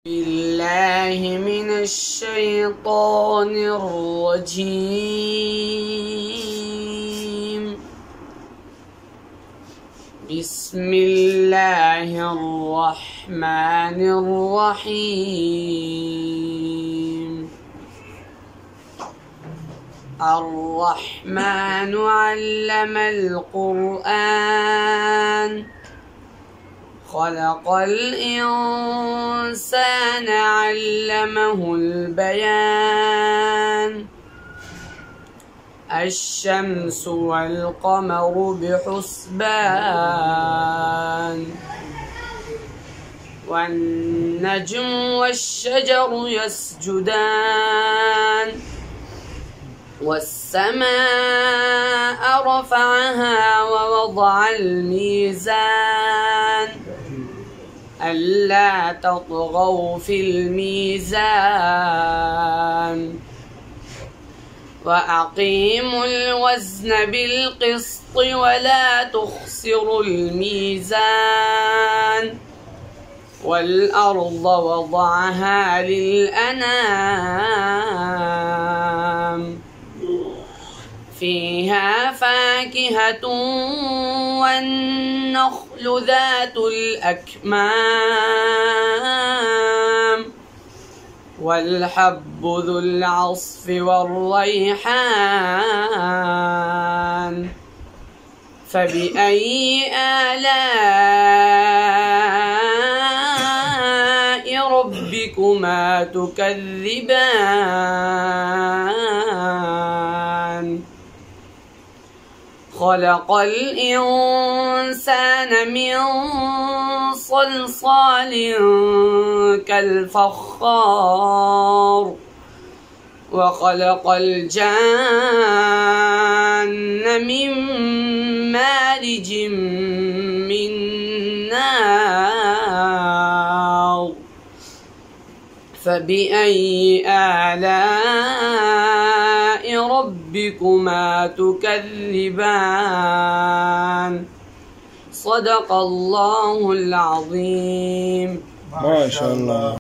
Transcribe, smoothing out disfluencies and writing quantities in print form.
بالله من الشيطان الرجيم. بسم الله الرحمن الرحيم. الرحمن علم القرآن، خلق الإنسان علمه البيان. الشمس والقمر بحسبان، والنجم والشجر يسجدان. والسماء رفعها ووضع الميزان، ألا تطغوا في الميزان. وأقيموا الوزن بالقسط ولا تخسروا الميزان. والأرض وضعها للأنام، فيها فاكهة والنخل ذات الأكمام، والحب ذو العصف والريحان. فبأي آلاء ربكما تكذبان؟ خلق الإنسان من صلصال كالفخار، وخلق الجان من مارج من نار. فبأي آلاء ربكما تكذبان؟ صدق الله العظيم. ما شاء الله.